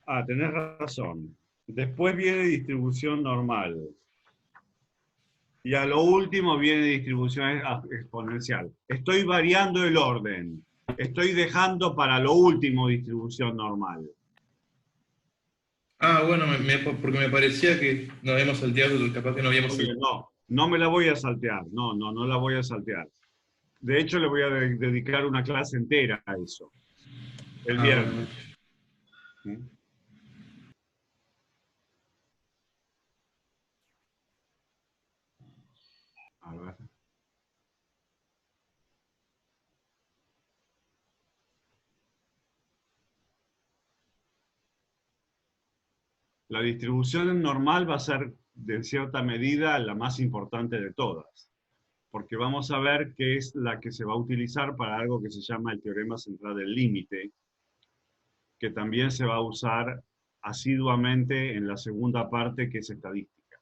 Ah, tenés razón. Después viene distribución normal. Y a lo último viene distribución exponencial. Estoy variando el orden. Estoy dejando para lo último distribución normal. Ah, bueno, porque me parecía que nos habíamos salteado, capaz que no habíamos Muy bien, salteado. no, no me la voy a saltear. No, no, no la voy a saltear. De hecho, le voy a dedicar una clase entera a eso, el Ah, bueno, bueno. viernes. ¿Mm? A ver. La distribución normal va a ser, de cierta medida, la más importante de todas, porque vamos a ver qué es la que se va a utilizar para algo que se llama el teorema central del límite, que también se va a usar asiduamente en la segunda parte, que es estadística.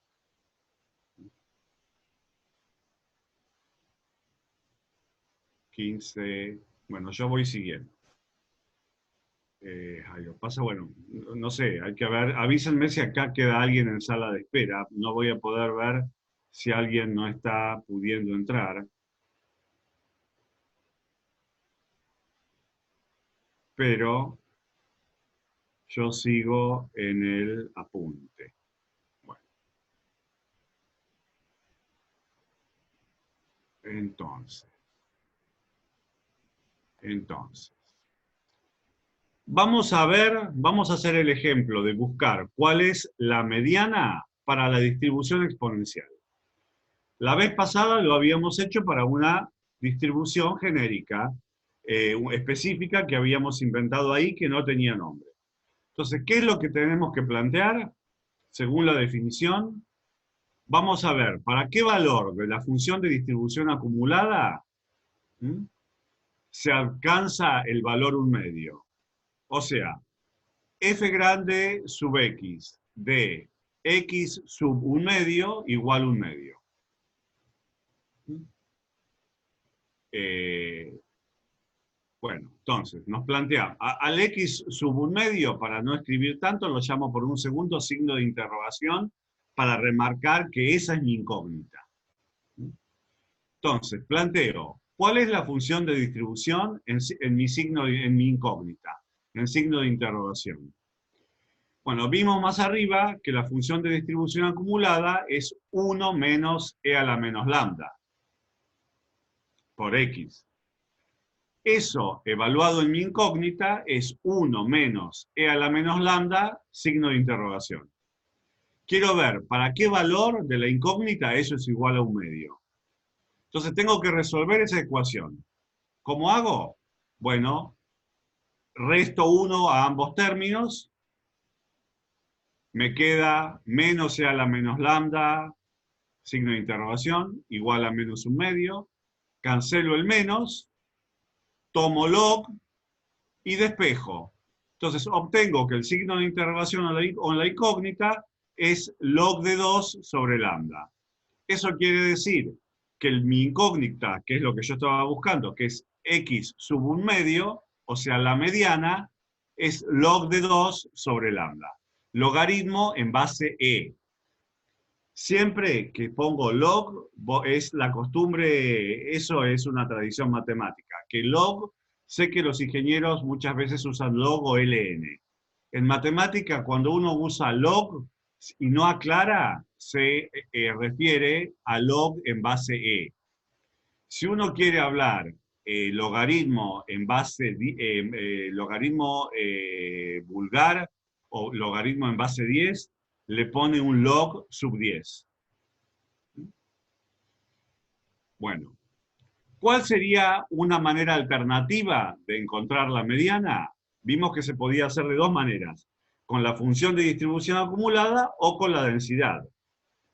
Bueno, yo voy siguiendo. Lo que pasa, bueno, no sé, hay que ver, avísenme si acá queda alguien en sala de espera, no voy a poder ver si alguien no está pudiendo entrar, pero yo sigo en el apunte. Bueno, entonces, entonces. Vamos a ver, vamos a hacer el ejemplo de buscar cuál es la mediana para la distribución exponencial. La vez pasada lo habíamos hecho para una distribución genérica específica que habíamos inventado ahí que no tenía nombre. Entonces, ¿qué es lo que tenemos que plantear? Según la definición, vamos a ver para qué valor de la función de distribución acumulada se alcanza el valor un medio. O sea, f grande sub x de x sub un medio igual un medio. Eh, bueno, entonces nos plantea al x sub un medio, para no escribir tanto, lo llamo por un segundo signo de interrogación para remarcar que esa es mi incógnita. Entonces, planteo, ¿cuál es la función de distribución en mi incógnita, en signo de interrogación? Bueno, vimos más arriba que la función de distribución acumulada es 1 menos e a la menos lambda por x. Eso, evaluado en mi incógnita, es 1 menos e a la menos lambda, signo de interrogación. Quiero ver para qué valor de la incógnita eso es igual a un medio. Entonces tengo que resolver esa ecuación. ¿Cómo hago? Bueno, resto 1 a ambos términos, me queda menos e a la menos lambda, signo de interrogación, igual a menos un medio, cancelo el menos, tomo log y despejo. Entonces obtengo que el signo de interrogación o la incógnita es log de 2 sobre lambda. Eso quiere decir que mi incógnita, que es lo que yo estaba buscando, que es x sub un medio, o sea, la mediana, es log de 2 sobre lambda. Logaritmo en base e. Siempre que pongo log, es la costumbre, eso es una tradición matemática, que log, sé que los ingenieros muchas veces usan log o ln. En matemática, cuando uno usa log y no aclara, se refiere a log en base e. Si uno quiere hablar logaritmo en base, logaritmo vulgar o logaritmo en base 10, le pone un log sub 10. Bueno, ¿cuál sería una manera alternativa de encontrar la mediana? Vimos que se podía hacer de dos maneras, con la función de distribución acumulada o con la densidad.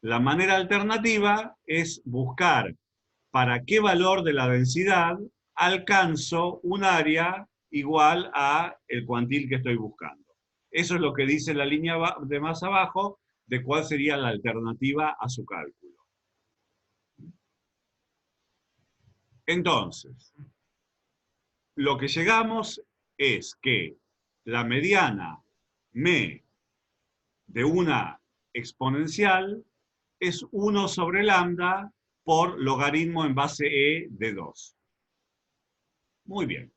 La manera alternativa es buscar para qué valor de la densidad alcanzo un área igual a el cuantil que estoy buscando. Eso es lo que dice la línea de más abajo de cuál sería la alternativa a su cálculo. Entonces, lo que llegamos es que la mediana me de una exponencial es 1 sobre lambda por logaritmo en base e de 2. Muy bien.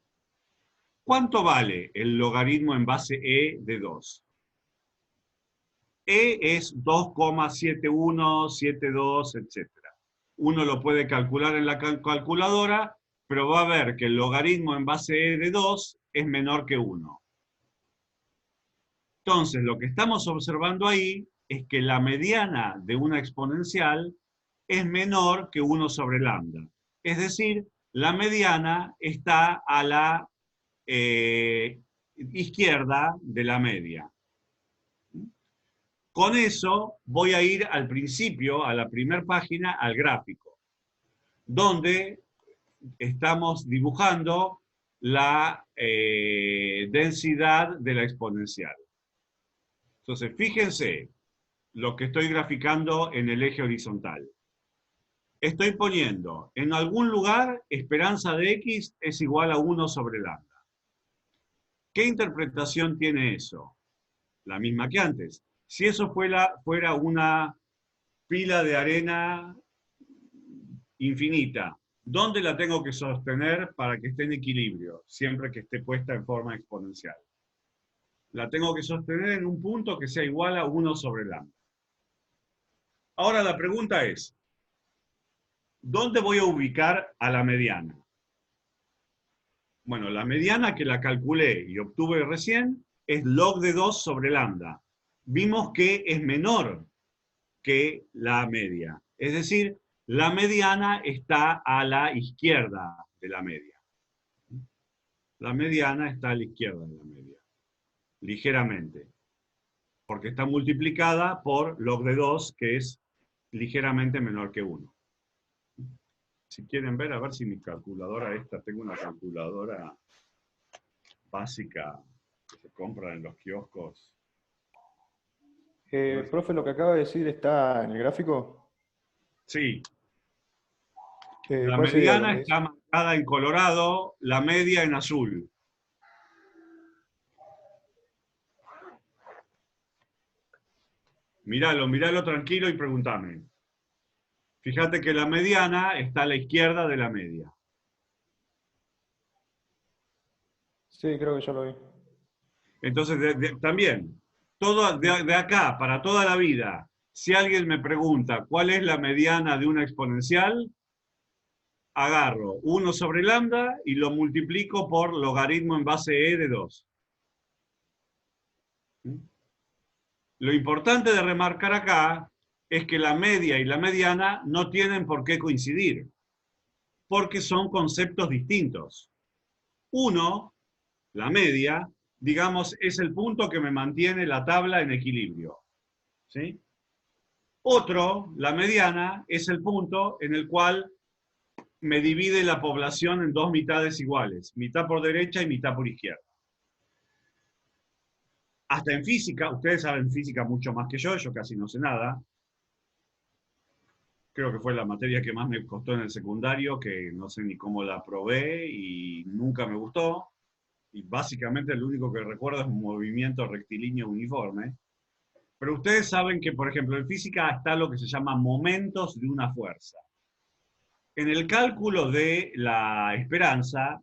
¿Cuánto vale el logaritmo en base e de 2? E es 2,7172, etc. Uno lo puede calcular en la calculadora, pero va a ver que el logaritmo en base e de 2 es menor que 1. Entonces, lo que estamos observando ahí es que la mediana de una exponencial es menor que 1 sobre lambda. Es decir, la mediana está a la izquierda de la media. Con eso voy a ir al principio, a la primera página, al gráfico, donde estamos dibujando la densidad de la exponencial. Entonces, fíjense lo que estoy graficando en el eje horizontal. Estoy poniendo, en algún lugar, esperanza de x es igual a 1 sobre lambda. ¿Qué interpretación tiene eso? La misma que antes. Si eso fuera una pila de arena infinita, ¿dónde la tengo que sostener para que esté en equilibrio, siempre que esté puesta en forma exponencial? La tengo que sostener en un punto que sea igual a 1 sobre lambda. Ahora la pregunta es, ¿dónde voy a ubicar a la mediana? Bueno, la mediana que la calculé y obtuve recién es log de 2 sobre lambda. Vimos que es menor que la media. Es decir, la mediana está a la izquierda de la media. La mediana está a la izquierda de la media, ligeramente, porque está multiplicada por log de 2, que es ligeramente menor que 1. Si quieren ver, a ver si mi calculadora esta, tengo una calculadora básica que se compra en los kioscos. Profe, lo que acaba de decir está en el gráfico. Sí. La ¿Cuál sería mediana donde está dice? marcada en colorado, la media en azul. Míralo tranquilo y preguntame. Fíjate que la mediana está a la izquierda de la media. Sí, creo que ya lo vi. Entonces, también, todo de acá, para toda la vida, si alguien me pregunta cuál es la mediana de una exponencial, agarro 1 sobre lambda y lo multiplico por logaritmo en base e de 2. Lo importante de remarcar acá es que la media y la mediana no tienen por qué coincidir, porque son conceptos distintos. Uno, la media, digamos, es el punto que me mantiene la tabla en equilibrio. ¿Sí? Otro, la mediana, es el punto en el cual me divide la población en dos mitades iguales, mitad por derecha y mitad por izquierda. Hasta en física, ustedes saben física mucho más que yo casi no sé nada. Creo que fue la materia que más me costó en el secundario, que no sé ni cómo la probé y nunca me gustó. Y básicamente lo único que recuerdo es un movimiento rectilíneo uniforme. Pero ustedes saben que, por ejemplo, en física está lo que se llama momentos de una fuerza. En el cálculo de la esperanza,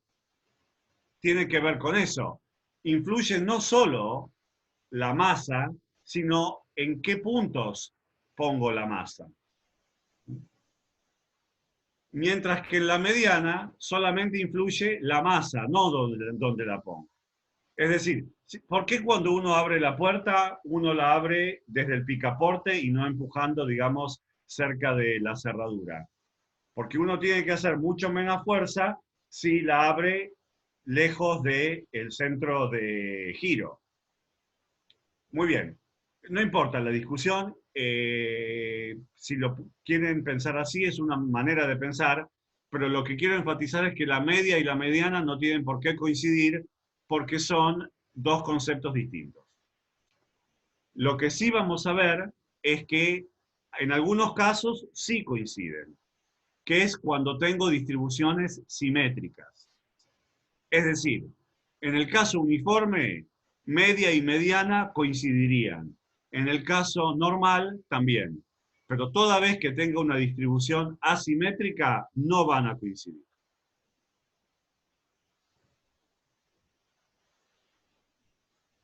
tiene que ver con eso. Influye no solo la masa, sino en qué puntos pongo la masa. Mientras que en la mediana solamente influye la masa, no donde la pongo. Es decir, ¿por qué cuando uno abre la puerta, uno la abre desde el picaporte y no empujando, digamos, cerca de la cerradura? Porque uno tiene que hacer mucho menos fuerza si la abre lejos del centro de giro. Muy bien, no importa la discusión, si lo quieren pensar así es una manera de pensar, pero lo que quiero enfatizar es que la media y la mediana no tienen por qué coincidir porque son dos conceptos distintos. Lo que sí vamos a ver es que en algunos casos sí coinciden, que es cuando tengo distribuciones simétricas. Es decir, en el caso uniforme, Media y mediana coincidirían. En el caso normal también. Pero toda vez que tenga una distribución asimétrica, no van a coincidir.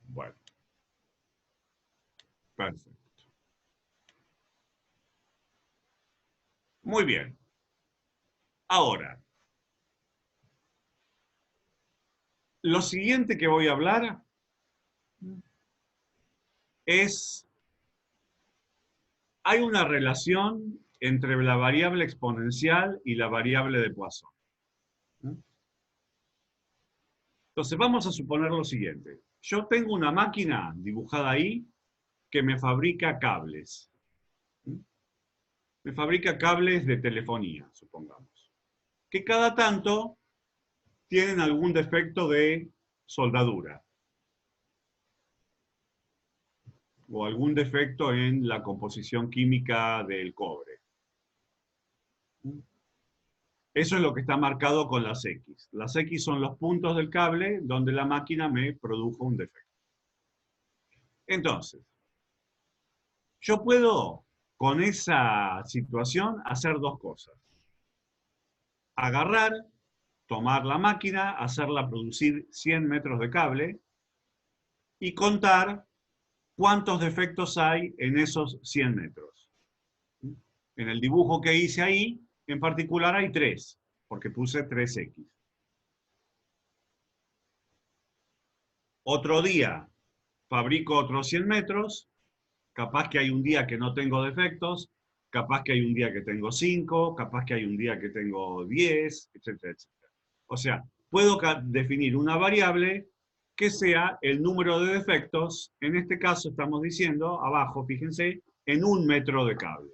Bueno, perfecto. Muy bien. Ahora, lo siguiente que voy a hablar es, hay una relación entre la variable exponencial y la variable de Poisson. Entonces vamos a suponer lo siguiente. Yo tengo una máquina dibujada ahí que me fabrica cables. Me fabrica cables de telefonía, supongamos. Que cada tanto tienen algún defecto de soldadura. O algún defecto en la composición química del cobre. Eso es lo que está marcado con las X. Las X son los puntos del cable donde la máquina me produjo un defecto. Entonces, yo puedo, con esa situación, hacer dos cosas. Agarrar, tomar la máquina, hacerla producir 100 metros de cable y contar cuántos defectos hay en esos 100 metros. En el dibujo que hice ahí, en particular hay 3, porque puse 3X. Otro día fabrico otros 100 metros, capaz que hay un día que no tengo defectos, capaz que hay un día que tengo 5, capaz que hay un día que tengo 10, etcétera, etcétera. O sea, puedo definir una variable que sea el número de defectos, en este caso estamos diciendo, abajo, fíjense, en 1 metro de cable.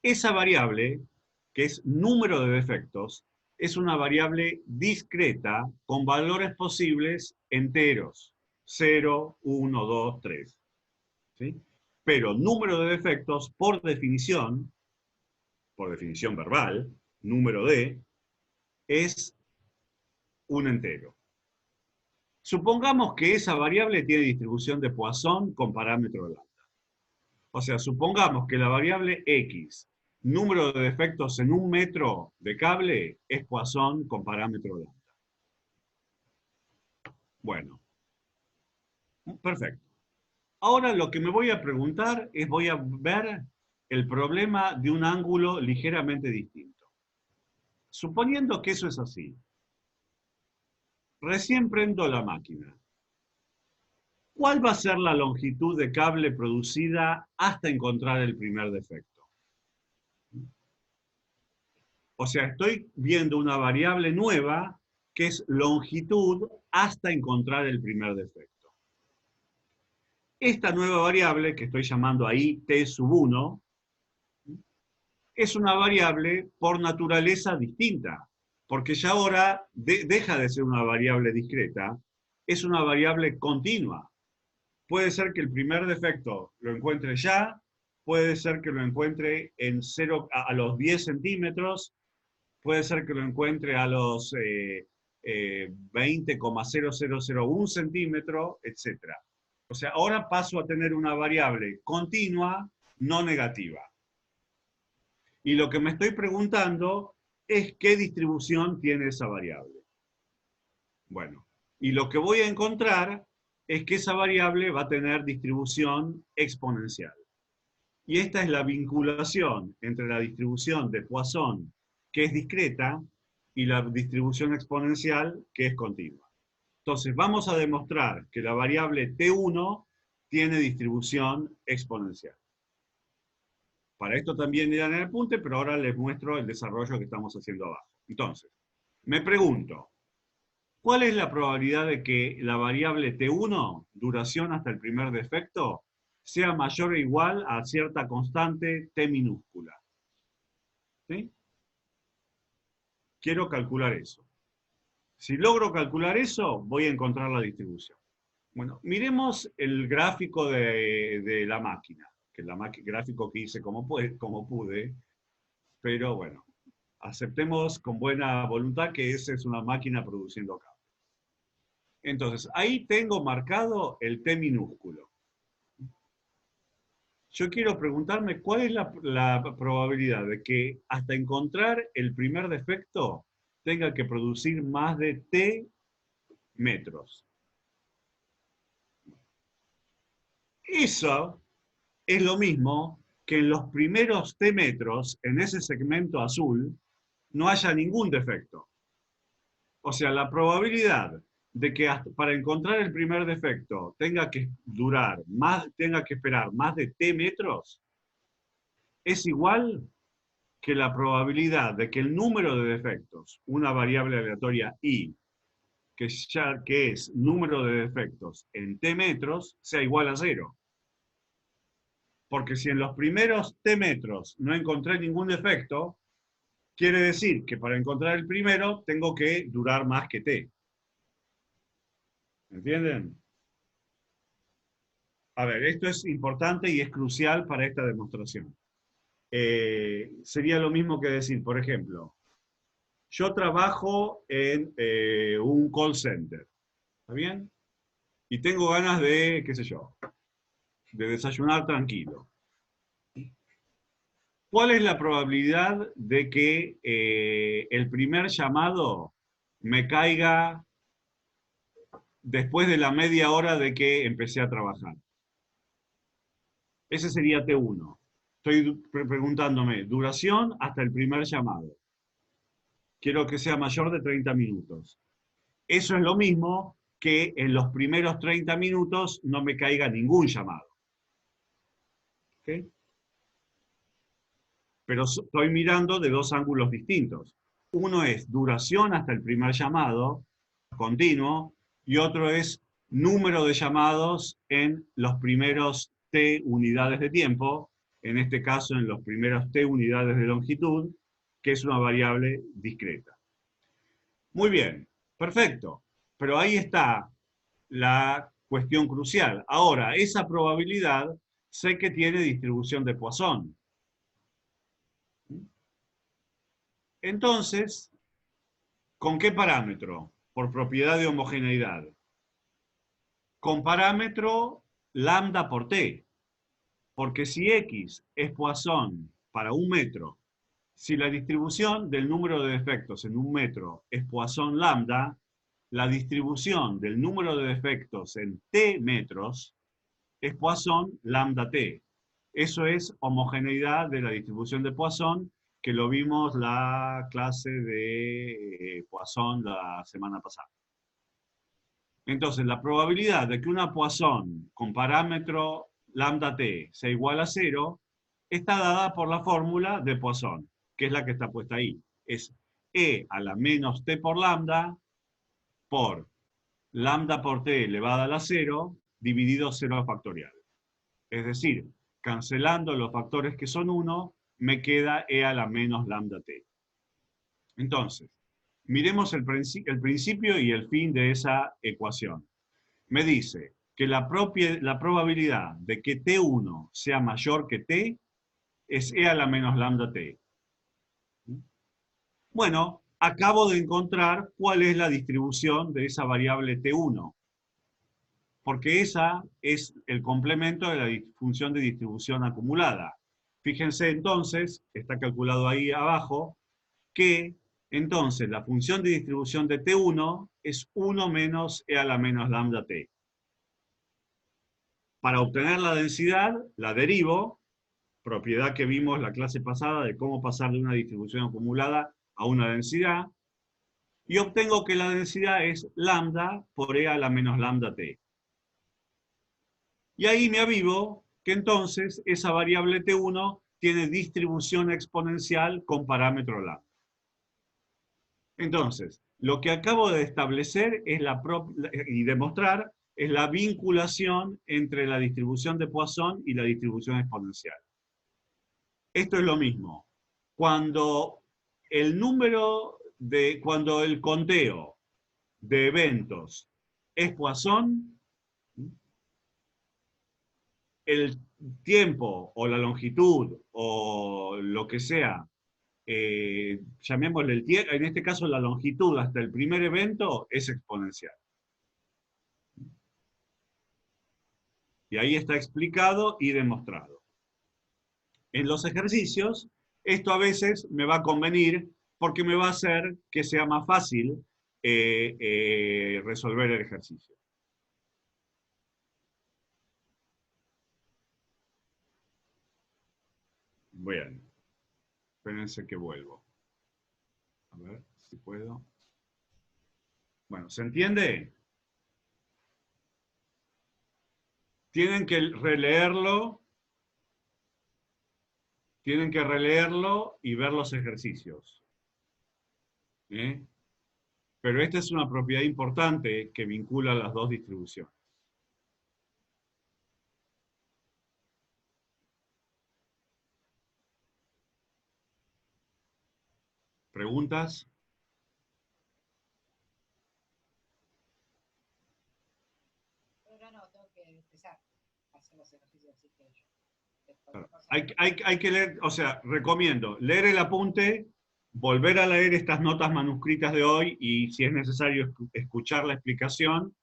Esa variable, que es número de defectos, es una variable discreta con valores posibles enteros. 0, 1, 2, 3. ¿Sí? Pero número de defectos, por definición verbal, número de, es un entero. Supongamos que esa variable tiene distribución de Poisson con parámetro lambda. O sea, supongamos que la variable X, número de defectos en 1 metro de cable, es Poisson con parámetro lambda. Bueno, perfecto. Ahora lo que me voy a preguntar es, voy a ver el problema de un ángulo ligeramente distinto. Suponiendo que eso es así, recién prendo la máquina. ¿Cuál va a ser la longitud de cable producida hasta encontrar el primer defecto? O sea, estoy viendo una variable nueva que es longitud hasta encontrar el primer defecto. Esta nueva variable, que estoy llamando ahí T sub 1, es una variable por naturaleza distinta, porque ya ahora deja de ser una variable discreta, es una variable continua. Puede ser que el primer defecto lo encuentre ya, puede ser que lo encuentre a los 10 centímetros, puede ser que lo encuentre a los 20,0001 centímetros, etc. O sea, ahora paso a tener una variable continua, no negativa. Y lo que me estoy preguntando es qué distribución tiene esa variable. Bueno, y lo que voy a encontrar es que esa variable va a tener distribución exponencial. Y esta es la vinculación entre la distribución de Poisson, que es discreta, y la distribución exponencial, que es continua. Entonces, vamos a demostrar que la variable T1 tiene distribución exponencial. Para esto también irán en el apunte, pero ahora les muestro el desarrollo que estamos haciendo abajo. Entonces, me pregunto, ¿cuál es la probabilidad de que la variable T1, duración hasta el primer defecto, sea mayor o igual a cierta constante T minúscula? ¿Sí? Quiero calcular eso. Si logro calcular eso, voy a encontrar la distribución. Bueno, miremos el gráfico de la máquina, que es el gráfico que hice como pude, pero bueno, aceptemos con buena voluntad que esa es una máquina produciendo cable. Entonces, ahí tengo marcado el T minúsculo. Yo quiero preguntarme cuál es la probabilidad de que hasta encontrar el primer defecto tenga que producir más de T metros. Eso es lo mismo que en los primeros T metros, en ese segmento azul, no haya ningún defecto. O sea, la probabilidad de que para encontrar el primer defecto tenga que esperar más de T metros, es igual que la probabilidad de que el número de defectos, una variable aleatoria i, que es número de defectos en T metros, sea igual a 0. Porque si en los primeros T metros no encontré ningún defecto, quiere decir que para encontrar el primero tengo que durar más que T. ¿Entienden? A ver, esto es importante y es crucial para esta demostración. Sería lo mismo que decir, por ejemplo, yo trabajo en un call center, ¿está bien? Y tengo ganas de, qué sé yo, de desayunar tranquilo. ¿Cuál es la probabilidad de que el primer llamado me caiga después de la media hora de que empecé a trabajar? Ese sería T1. Estoy preguntándome, duración hasta el primer llamado. Quiero que sea mayor de 30 minutos. Eso es lo mismo que en los primeros 30 minutos no me caiga ningún llamado. ¿Okay? Pero estoy mirando de dos ángulos distintos. Uno es duración hasta el primer llamado, continuo, y otro es número de llamados en los primeros T unidades de tiempo, en este caso en los primeros T unidades de longitud, que es una variable discreta. Muy bien, perfecto. Pero ahí está la cuestión crucial. Ahora, esa probabilidad sé que tiene distribución de Poisson. Entonces, ¿con qué parámetro? Por propiedad de homogeneidad. Con parámetro lambda por t. Porque si x es Poisson para un metro, si la distribución del número de defectos en un metro es Poisson lambda, la distribución del número de defectos en t metros es Poisson lambda t. Eso es homogeneidad de la distribución de Poisson, que lo vimos la clase de Poisson la semana pasada. Entonces, la probabilidad de que una Poisson con parámetro lambda t sea igual a 0 está dada por la fórmula de Poisson, que es la que está puesta ahí. Es e a la menos t por lambda por lambda por t elevada a la 0 dividido 0 factorial. Es decir, cancelando los factores que son 1, me queda e a la menos lambda t. Entonces, miremos el principio y el fin de esa ecuación. Me dice que la probabilidad de que T1 sea mayor que T es e a la menos lambda t. Bueno, acabo de encontrar cuál es la distribución de esa variable T1, porque esa es el complemento de la función de distribución acumulada. Fíjense entonces, está calculado ahí abajo, que entonces la función de distribución de T1 es 1 menos e a la menos lambda t. Para obtener la densidad, la derivo, propiedad que vimos la clase pasada de cómo pasar de una distribución acumulada a una densidad, y obtengo que la densidad es lambda por e a la menos lambda t. Y ahí me avivo que entonces esa variable T1 tiene distribución exponencial con parámetro lambda. Entonces, lo que acabo de establecer es y demostrar es la vinculación entre la distribución de Poisson y la distribución exponencial. Esto es lo mismo. Cuando cuando el conteo de eventos es Poisson, el tiempo o la longitud o lo que sea, llamémosle el tiempo, en este caso la longitud hasta el primer evento es exponencial. Y ahí está explicado y demostrado. En los ejercicios, esto a veces me va a convenir porque me va a hacer que sea más fácil resolver el ejercicio. Bien, espérense que vuelvo. A ver si puedo. Bueno, ¿se entiende? Tienen que releerlo y ver los ejercicios. ¿Eh? Pero esta es una propiedad importante que vincula las dos distribuciones. ¿Preguntas? No, tengo que empezar a hacer los ejercicios, así que Claro. Hay que leer, o sea, recomiendo leer el apunte, volver a leer estas notas manuscritas de hoy y si es necesario escuchar la explicación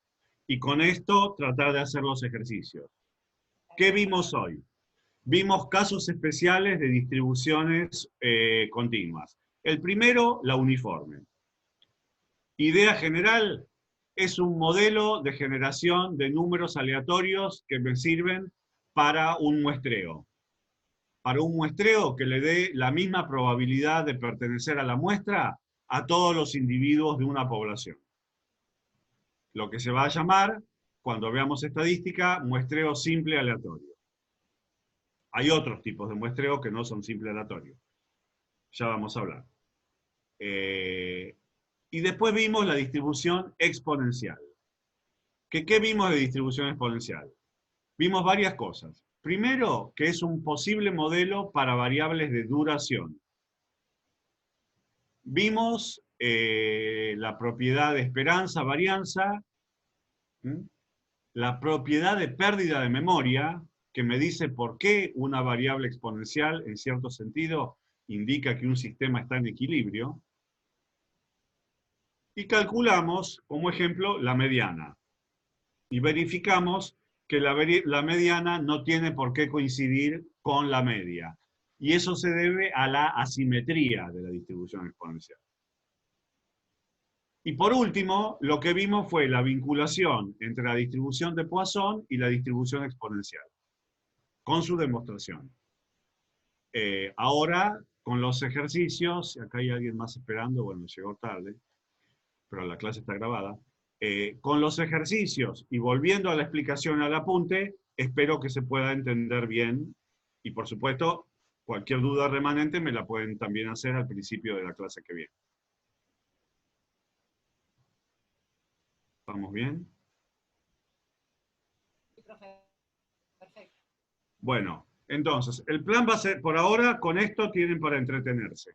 y con esto tratar de hacer los ejercicios. ¿Qué vimos hoy? Vimos casos especiales de distribuciones continuas. El primero, la uniforme. Idea general, es un modelo de generación de números aleatorios que me sirven para un muestreo. Para un muestreo que le dé la misma probabilidad de pertenecer a la muestra a todos los individuos de una población. Lo que se va a llamar, cuando veamos estadística, muestreo simple aleatorio. Hay otros tipos de muestreo que no son simple aleatorio. Ya vamos a hablar. Y después vimos la distribución exponencial. ¿Qué vimos de distribución exponencial? Vimos varias cosas. Primero, que es un posible modelo para variables de duración. Vimos la propiedad de esperanza-varianza, la propiedad de pérdida de memoria, que me dice por qué una variable exponencial, en cierto sentido, indica que un sistema está en equilibrio. Y calculamos, como ejemplo, la mediana. Y verificamos que la mediana no tiene por qué coincidir con la media. Y eso se debe a la asimetría de la distribución exponencial. Y por último, lo que vimos fue la vinculación entre la distribución de Poisson y la distribución exponencial, con su demostración. Ahora, con los ejercicios, acá hay alguien más esperando, bueno, llegó tarde, pero la clase está grabada. Con los ejercicios y volviendo a la explicación al apunte, espero que se pueda entender bien y por supuesto, cualquier duda remanente me la pueden también hacer al principio de la clase que viene. ¿Estamos bien? sí, profe. Perfecto. Bueno, entonces, el plan va a ser, por ahora, con esto tienen para entretenerse.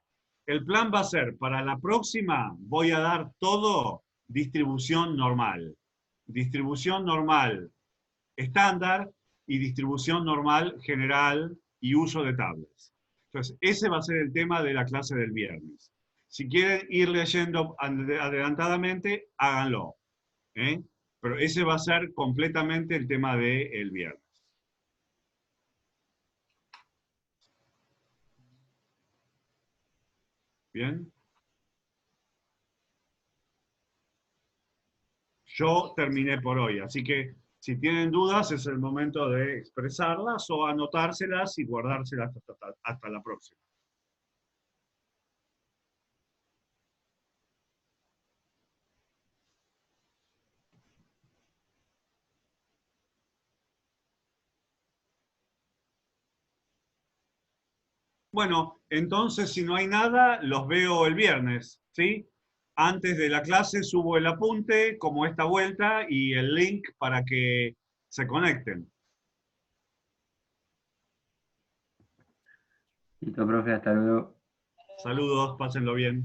El plan va a ser, para la próxima, voy a dar todo distribución normal. Distribución normal estándar y distribución normal general y uso de tablas. Entonces, ese va a ser el tema de la clase del viernes. Si quieren ir leyendo adelantadamente, háganlo. Pero ese va a ser completamente el tema del viernes. ¿Bien? Yo terminé por hoy, así que si tienen dudas es el momento de expresarlas o anotárselas y guardárselas hasta la próxima. Bueno, entonces si no hay nada, los veo el viernes, ¿sí? Antes de la clase subo el apunte, como esta vuelta, y el link para que se conecten. Listo, profe, hasta luego. Saludos, pásenlo bien.